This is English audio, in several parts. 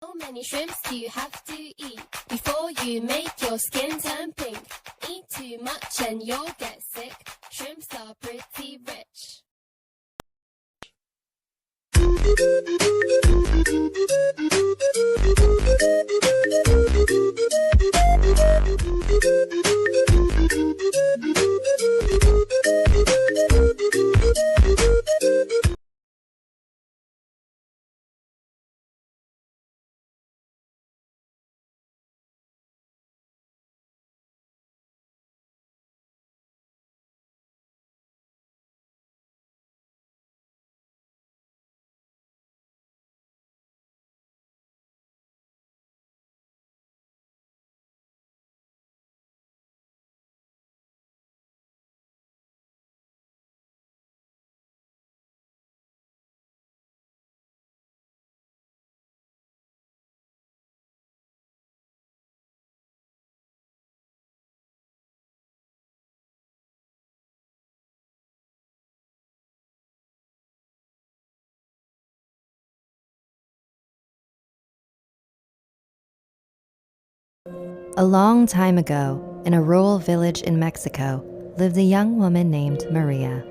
How many shrimps do you have to eat before you make your skin turn pink? Eat too much and you'll get sick. Shrimps are pretty rich. A long time ago, in a rural village in Mexico, lived a young woman named Maria.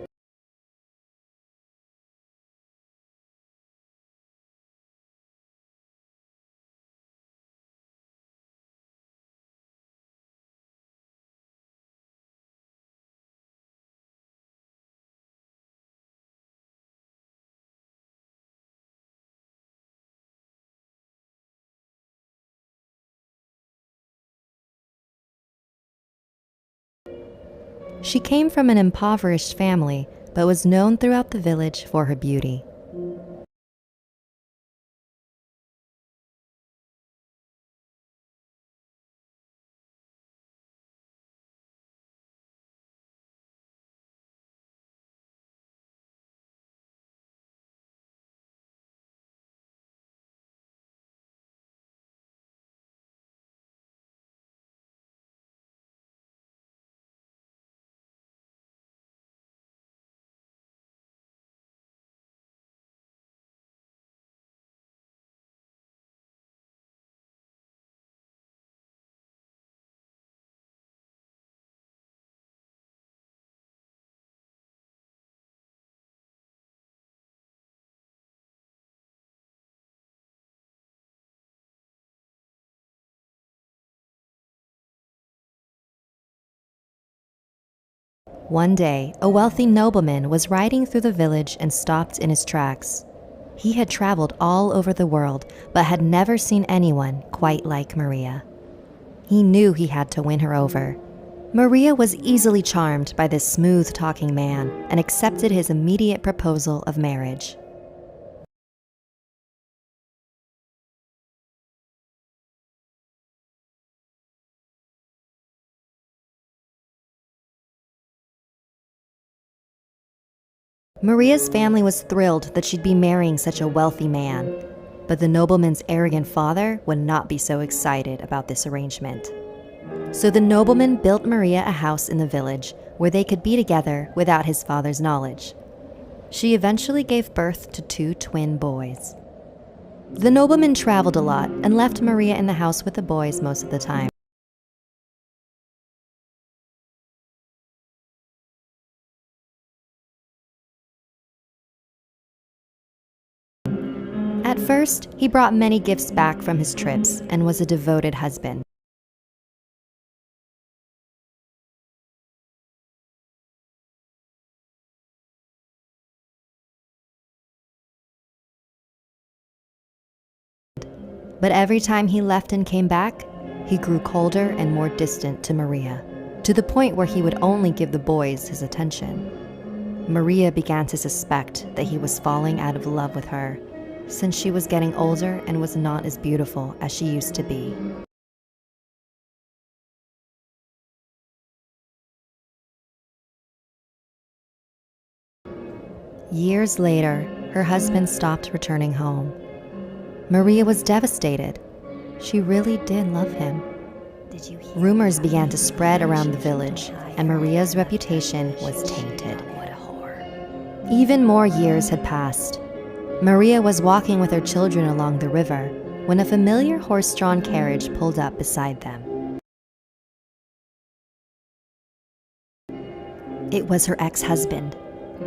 She came from an impoverished family, but was known throughout the village for her beauty. One day, a wealthy nobleman was riding through the village and stopped in his tracks. He had traveled all over the world, but had never seen anyone quite like Maria. He knew he had to win her over. Maria was easily charmed by this smooth-talking man and accepted his immediate proposal of marriage. Maria's family was thrilled that she'd be marrying such a wealthy man, but the nobleman's arrogant father would not be so excited about this arrangement. So the nobleman built Maria a house in the village where they could be together without his father's knowledge. She eventually gave birth to 2 twin boys. The nobleman traveled a lot and left Maria in the house with the boys most of the time. At first, he brought many gifts back from his trips and was a devoted husband. But every time he left and came back, he grew colder and more distant to Maria, to the point where he would only give the boys his attention. Maria began to suspect that he was falling out of love with her, since she was getting older and was not as beautiful as she used to be. Years later, her husband stopped returning home. Maria was devastated. She really did love him. Rumors began to spread around the village, and Maria's reputation was tainted. Even more years had passed. Maria was walking with her children along the river when a familiar horse-drawn carriage pulled up beside them. It was her ex-husband,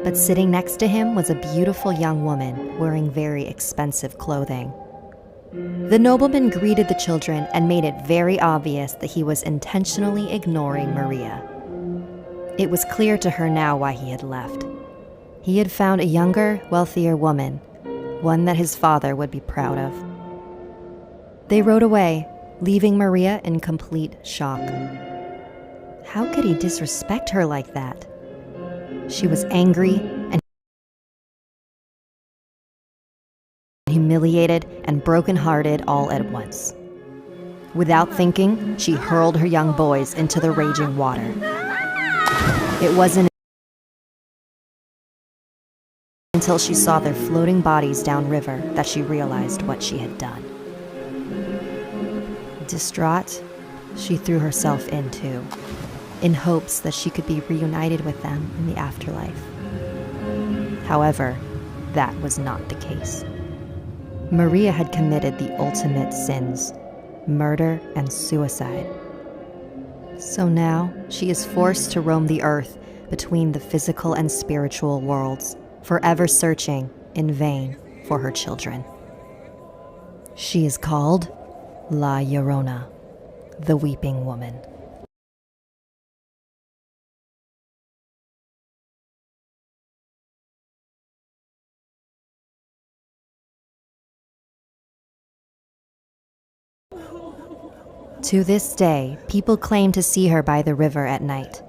but sitting next to him was a beautiful young woman wearing very expensive clothing. The nobleman greeted the children and made it very obvious that he was intentionally ignoring Maria. It was clear to her now why he had left. He had found a younger, wealthier woman, one that his father would be proud of. They rode away, leaving Maria in complete shock. How could he disrespect her like that? She was angry and humiliated and brokenhearted all at once. Without thinking, she hurled her young boys into the raging water. It wasn't until she saw their floating bodies downriver that she realized what she had done. Distraught, she threw herself in too, in hopes that she could be reunited with them in the afterlife. However, that was not the case. Maria had committed the ultimate sins, murder and suicide. So now she is forced to roam the earth between the physical and spiritual worlds, forever searching in vain for her children. She is called La Llorona, the Weeping Woman. To this day, people claim to see her by the river at night.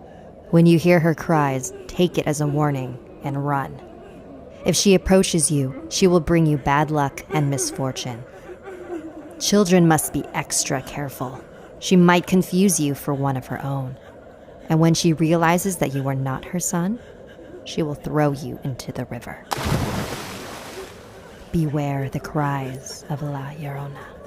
When you hear her cries, take it as a warning and run. If she approaches you, she will bring you bad luck and misfortune. Children must be extra careful. She might confuse you for one of her own. And when she realizes that you are not her son, she will throw you into the river. Beware the cries of La Llorona.